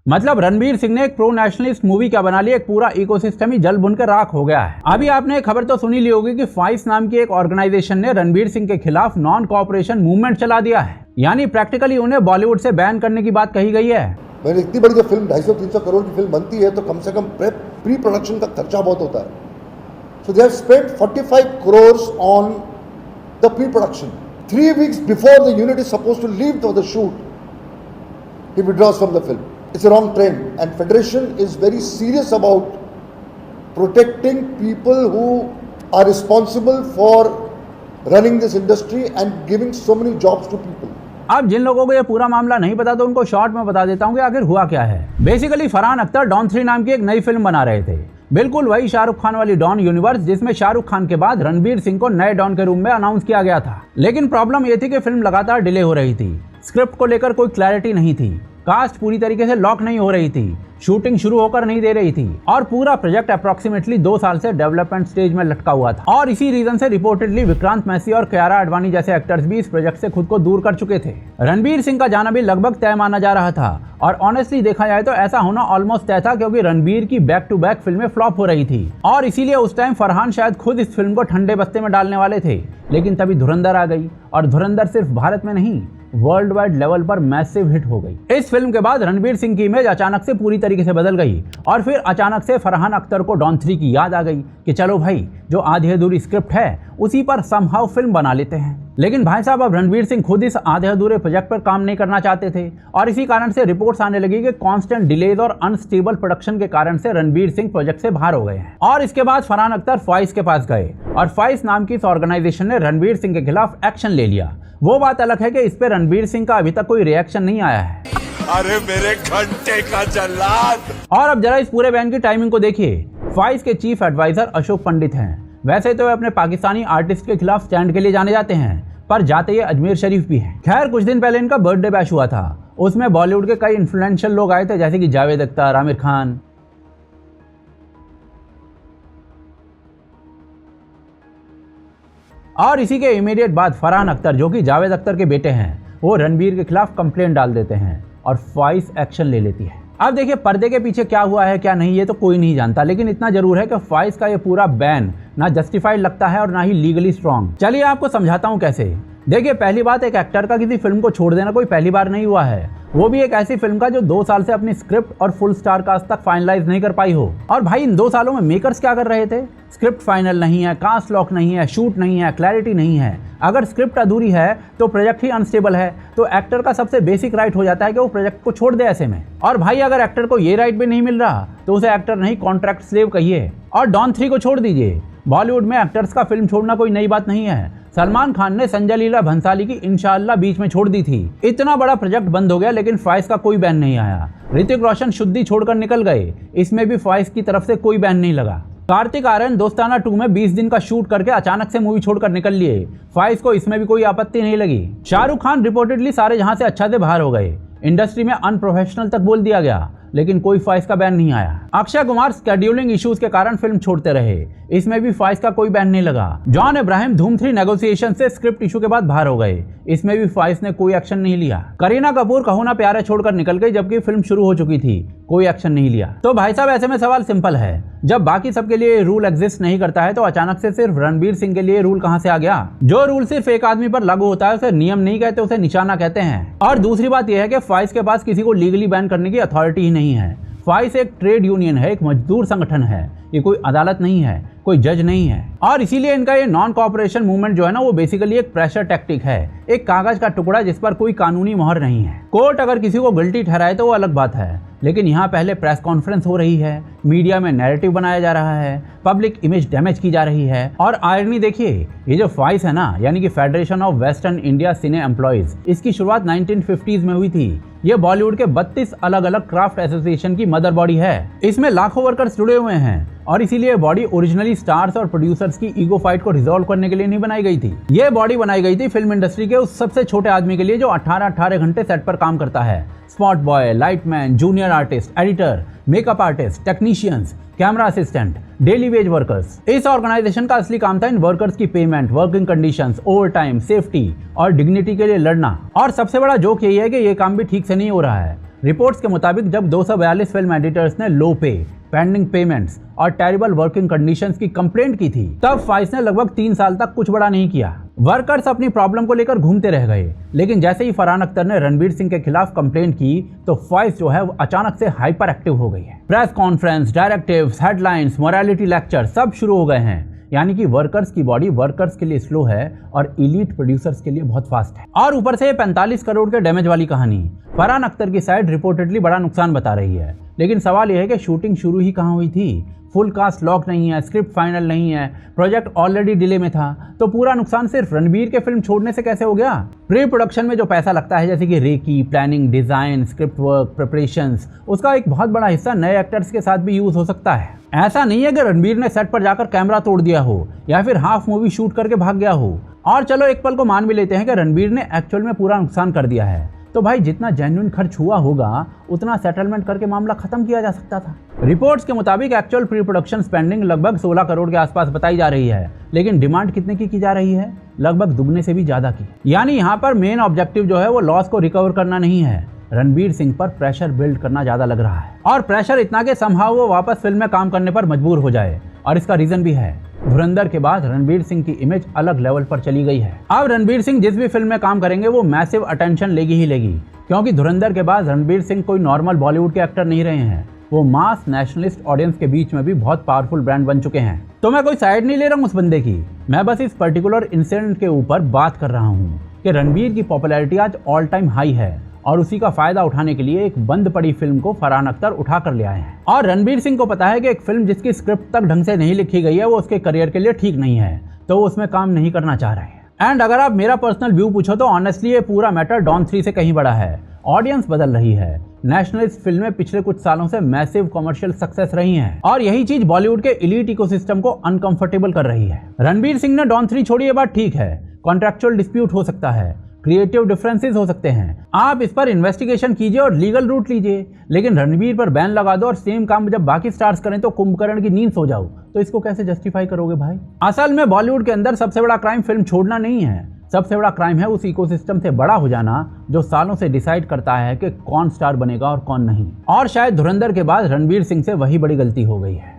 मतलब रणबीर सिंह ने एक प्रो नेशनलिस्ट मूवी क्या बना ली, एक पूरा इकोसिस्टम ही जल भुन कर राख हो गया है। अभी आपने खबर तो सुनी ली होगी कि फाइस नाम की एक ऑर्गेनाइजेशन ने रणबीर सिंह के खिलाफ नॉन कोऑपरेशन मूवमेंट चला दिया है, यानी प्रैक्टिकली उन्हें बॉलीवुड से बैन करने की बात कही गई है। मैंने इतनी बड़ी जब फिल्म 250-300 करोड़ की फिल्म बनती है तो कम से कम प्री प्रोडक्शन का खर्चा बहुत होता है। So they have spent 45 crore on the pre production. 3 weeks before the unit is supposed to leave for the shoot, he withdraws from the film. It's a wrong trend, and Federation is very serious about protecting people who are responsible for running this industry and giving so many jobs to people. अब जिन लोगों को ये पूरा मामला नहीं पता तो उनको शॉर्ट में बता देता हूँ कि आखिर हुआ क्या है। बेसिकली फरहान अख्तर डॉन 3 नाम की एक नई फिल्म बना रहे थे, बिल्कुल वही शाहरुख खान वाली डॉन यूनिवर्स जिसमें शाहरुख खान के बाद रणबीर सिंह को नए डॉन के रूप में अनाउंस किया गया था। लेकिन प्रॉब्लम ये थी कि फिल्म लगातार डिले हो रही थी, स्क्रिप्ट को लेकर कोई क्लैरिटी नहीं थी, कास्ट पूरी तरीके से लॉक नहीं हो रही थी, शूटिंग शुरू होकर नहीं दे रही थी और पूरा प्रोजेक्ट अप्रोक्सीमेटली 2 साल से डेवलपमेंट स्टेज में लटका हुआ था। और इसी रीजन से रिपोर्टेडली विक्रांत मैसी और कियारा आडवाणी जैसे एक्टर्स भी इस प्रोजेक्ट से खुद को दूर कर चुके थे। रणबीर सिंह का जाना भी लगभग तय माना जा रहा था और ऑनेस्टली देखा जाए तो ऐसा होना ऑलमोस्ट तय था, क्योंकि रणबीर की बैक टू बैक फिल्में फ्लॉप हो रही थी और इसीलिए उस टाइम फरहान शायद खुद इस फिल्म को ठंडे बस्ते में डालने वाले थे। लेकिन तभी धुरंधर आ गई और धुरंधर सिर्फ भारत में नहीं वर्ल्ड वाइड लेवल पर मैसिव हिट हो गई। इस फिल्म के बाद रणबीर सिंह की इमेज अचानक से पूरी तरीके से बदल गई और फिर अचानक से फरहान अख्तर को डॉन 3 की याद आ गई कि चलो भाई जो आधी अधूरी स्क्रिप्ट है उसी पर समहाउ फिल्म बना लेते हैं। लेकिन भाई साहब अब रणबीर सिंह खुद इस आधे अधूरे प्रोजेक्ट पर काम नहीं करना चाहते थे और इसी कारण से रिपोर्ट्स आने लगी कि कांस्टेंट डिलेज और अनस्टेबल प्रोडक्शन के कारण से रणबीर सिंह प्रोजेक्ट से बाहर हो गए हैं। और इसके बाद फरहान अख्तर फाइस के पास गए और फाइस नाम की इस ऑर्गेनाइजेशन ने रणबीर सिंह के खिलाफ एक्शन ले लिया। वो बात अलग है कि इस पे रणबीर सिंह का अभी तक कोई रिएक्शन नहीं आया है। अरे मेरे घंटे का जल्लाद। और अब जरा इस पूरे बैन की टाइमिंग को देखिए। फाइस के चीफ एडवाइजर अशोक पंडित हैं। वैसे तो वे अपने पाकिस्तानी आर्टिस्ट के खिलाफ स्टैंड के लिए जाने जाते हैं, पर जाते ये अजमेर शरीफ भी हैं। खैर कुछ दिन पहले इनका बर्थडे बैश हुआ था, उसमें बॉलीवुड के कई इन्फ्लुएंशियल लोग आए थे जैसे कि जावेद अख्तर, आमिर खान। और इसी के इमीडिएट बाद फरहान अख्तर जो कि जावेद अख्तर के बेटे हैं वो रणबीर के खिलाफ कंप्लेंट डाल देते हैं और फाइस एक्शन ले लेती है। अब देखिए पर्दे के पीछे क्या हुआ है क्या नहीं ये तो कोई नहीं जानता, लेकिन इतना जरूर है कि फाइस का ये पूरा बैन ना जस्टिफाइड लगता है और ना ही लीगली स्ट्रॉन्ग। चलिए आपको समझाता हूँ कैसे। देखिए पहली बात, एक एक्टर का किसी फिल्म को छोड़ देना कोई पहली बार नहीं हुआ है, वो भी एक ऐसी फिल्म का जो 2 साल से अपनी स्क्रिप्ट और फुल स्टार कास्ट तक फाइनलाइज नहीं कर पाई हो। और भाई इन 2 सालों में मेकर्स क्या कर रहे थे? स्क्रिप्ट फाइनल नहीं है, कास्ट लॉक नहीं है, शूट नहीं है, क्लैरिटी नहीं है। अगर स्क्रिप्ट अधूरी है तो प्रोजेक्ट ही अनस्टेबल है, तो एक्टर का सबसे बेसिक राइट हो जाता है कि वो प्रोजेक्ट को छोड़ दे ऐसे में। और भाई अगर एक्टर को ये राइट भी नहीं मिल रहा तो उसे एक्टर नहीं कॉन्ट्रैक्ट स्लेव कहिए। और डॉन 3 को छोड़ दीजिए, बॉलीवुड में एक्टर्स का फिल्म छोड़ना कोई नई बात नहीं है। सलमान खान ने संजय लीला भंसाली की इंशाअल्लाह बीच में छोड़ दी थी। इतना बड़ा प्रोजेक्ट बंद हो गया लेकिन फाइस का कोई बैन नहीं आया। ऋतिक रोशन शुद्धि छोड़कर निकल गए, इसमें भी फाइस की तरफ से कोई बैन नहीं लगा। कार्तिक आर्यन दोस्ताना 2 में 20 दिन का शूट करके अचानक से मूवी छोड़कर निकल लिए, फाइस को इसमें भी कोई आपत्ति नहीं लगी। शाहरुख खान रिपोर्टेडली सारे जहां से अच्छा से बाहर हो गए, इंडस्ट्री में अनप्रोफेशनल तक बोल दिया गया, लेकिन कोई फाइस का बैन नहीं आया। अक्षय कुमार स्केड्यूलिंग इश्यूज के कारण फिल्म छोड़ते रहे, इसमें भी फाइस का कोई बैन नहीं लगा। जॉन अब्राहम धूम 3 नेगोशिएशन से स्क्रिप्ट इशू के बाद बाहर हो गए, इसमें भी फाइस ने कोई एक्शन नहीं लिया। करीना कपूर कहो ना प्यारे छोड़कर निकल गई जबकि फिल्म शुरू हो चुकी थी, कोई एक्शन नहीं लिया। तो भाई साहब ऐसे में सवाल सिंपल है, जब बाकी सबके लिए रूल एग्जिस्ट नहीं करता है तो अचानक से सिर्फ रणबीर सिंह के लिए रूल कहां से आ गया? जो रूल सिर्फ एक आदमी पर लागू होता है उसे नियम नहीं कहते, उसे निशाना कहते हैं। और दूसरी बात यह है कि फाइस के पास किसी को लीगली बैन करने की अथॉरिटी ही नहीं है। फाइस एक ट्रेड यूनियन है, एक मजदूर संगठन है, ये कोई अदालत नहीं है, कोई जज नहीं है। और इसीलिए इनका ये नॉन कोऑपरेशन मूवमेंट जो है ना वो बेसिकली एक प्रेशर टैक्टिक है, एक कागज का टुकड़ा जिस पर कोई कानूनी मोहर नहीं है। कोर्ट अगर किसी को गिल्टी ठहराए तो वो अलग बात है, लेकिन यहाँ पहले प्रेस कॉन्फ्रेंस हो रही है, मीडिया में नैरेटिव बनाया जा रहा है, पब्लिक इमेज डैमेज की जा रही है। और आयरनी देखिए, ये जो फाइस है ना यानी कि federation of western India cine employees, इसकी शुरुआत 1950s में हुई थी। ये बॉलीवुड के 32 अलग अलग क्राफ्ट एसोसिएशन की मदर बॉडी है। इसमें लाखों वर्कर्स जुड़े हुए हैं और इसीलिए बॉडी ओरिजिनली स्टार्स और प्रोड्यूसर्स की ईगो फाइट को रिजॉल्व करने के लिए नहीं बनाई गई थी। ये बॉडी बनाई गई थी फिल्म इंडस्ट्री के उस सबसे छोटे आदमी के लिए जो 18 घंटे सेट पर काम करता है। Spot boy, lightman, junior artist, editor, makeup artist, technicians, camera assistant, daily veg workers. इस ऑर्गेनाइजेशन का असली काम था इन वर्कर्स की payment, working conditions, over time, safety और डिग्निटी के लिए लड़ना। और सबसे बड़ा जोक यही है कि ये काम भी ठीक से नहीं हो रहा है। रिपोर्ट्स के मुताबिक जब 242 फिल्म एडिटर्स ने लो पे, पेंडिंग पेमेंट्स और टेरिबल वर्किंग कंडीशंस की कंप्लेंट की थी, तब फाइस ने लगभग 3 साल तक कुछ बड़ा नहीं किया। वर्कर्स अपनी प्रॉब्लम को लेकर घूमते रह गए, लेकिन जैसे ही फरहान अख्तर ने रणबीर सिंह के खिलाफ कंप्लेंट की तो फाइस जो है वो अचानक से हाइपर एक्टिव हो गई है। Press conference, directives, headlines, morality lecture सब शुरू हो गए हैं। यानी कि वर्कर्स की बॉडी वर्कर्स के लिए स्लो है और इलीट प्रोड्यूसर्स के लिए बहुत फास्ट है। और ऊपर से 45 करोड़ के डैमेज वाली कहानी। फरहान अख्तर की साइड रिपोर्टेडली बड़ा नुकसान बता रही है, लेकिन सवाल यह है कि शूटिंग शुरू ही कहाँ हुई थी। फुल कास्ट लॉक नहीं है, स्क्रिप्ट फाइनल नहीं है, प्रोजेक्ट ऑलरेडी डिले में था, तो पूरा नुकसान सिर्फ रणबीर के फिल्म छोड़ने से कैसे हो गया? प्री प्रोडक्शन में जो पैसा लगता है, जैसे कि recce, planning, design, script work, preparations, उसका एक बहुत बड़ा हिस्सा नए एक्टर्स के साथ भी यूज हो सकता है। ऐसा नहीं है कि रणबीर ने सेट पर जाकर कैमरा तोड़ दिया हो या फिर हाफ मूवी शूट करके भाग गया हो। और चलो एक पल को मान भी लेते हैं कि रणबीर ने एक्चुअल में पूरा नुकसान कर दिया है, तो भाई जितना जेन्युइन खर्च हुआ होगा उतना सेटलमेंट करके मामला खत्म किया जा सकता था। रिपोर्ट्स के मुताबिक एक्चुअल प्री प्रोडक्शन स्पेंडिंग लगभग 16 करोड़ के आसपास बताई जा रही है, लेकिन डिमांड कितने की जा रही है? लगभग दुगने से भी ज्यादा की। यानी यहाँ पर मेन ऑब्जेक्टिव जो है वो लॉस को रिकवर करना नहीं है, रणबीर सिंह पर प्रेशर बिल्ड करना ज्यादा लग रहा है। और प्रेशर इतना कि समहाउ वो वापस फिल्म में काम करने पर मजबूर हो जाए। और इसका रीजन भी है, धुरंधर के बाद रणबीर सिंह की इमेज अलग लेवल पर चली गई है। अब रणबीर सिंह जिस भी फिल्म में काम करेंगे वो मैसिव अटेंशन लेगी ही लेगी, क्योंकि धुरंधर के बाद रणबीर सिंह कोई नॉर्मल बॉलीवुड के एक्टर नहीं रहे हैं। वो मास नेशनलिस्ट ऑडियंस के बीच में भी बहुत पावरफुल ब्रांड बन चुके हैं। तो मैं कोई साइड नहीं ले रहा हूँ उस बंदे की, मैं बस इस पर्टिकुलर इंसिडेंट के ऊपर बात कर रहा हूँ कि रणबीर की पॉपुलैरिटी आज ऑल टाइम हाई है और उसी का फायदा उठाने के लिए एक बंद पड़ी फिल्म को फरहान अख्तर उठा कर ले आए हैं। और रणबीर सिंह को पता है कि एक फिल्म जिसकी स्क्रिप्ट तक ढंग से नहीं लिखी गई है वो उसके करियर के लिए ठीक नहीं है, तो वो उसमें काम नहीं करना चाह रहे हैं। एंड अगर आप मेरा पर्सनल व्यू पूछो तो ऑनेस्टली ये पूरा मैटर डॉन 3 से कहीं बड़ा है। ऑडियंस बदल रही है, नेशनलिस्ट फिल्में पिछले कुछ सालों से मैसिव कमर्शियल सक्सेस रही हैं और यही चीज बॉलीवुड के इलीट इकोसिस्टम को अनकंफर्टेबल कर रही है। रणबीर सिंह ने डॉन 3 छोड़ी, ये बात ठीक है, कॉन्ट्रैक्चुअल डिस्प्यूट हो सकता है, क्रिएटिव डिफरेंसेस हो सकते हैं, आप इस पर इन्वेस्टिगेशन कीजिए और लीगल रूट लीजिए, लेकिन रणबीर पर बैन लगा दो और सेम काम जब बाकी स्टार्स करें तो कुंभकर्ण की नींद सो जाओ, तो इसको कैसे जस्टिफाई करोगे भाई? असल में बॉलीवुड के अंदर सबसे बड़ा क्राइम फिल्म छोड़ना नहीं है, सबसे बड़ा क्राइम है उस इकोसिस्टम से बड़ा हो जाना जो सालों से डिसाइड करता है कि कौन स्टार बनेगा और कौन नहीं। और शायद धुरंधर के बाद रणबीर सिंह से वही बड़ी गलती हो गई है।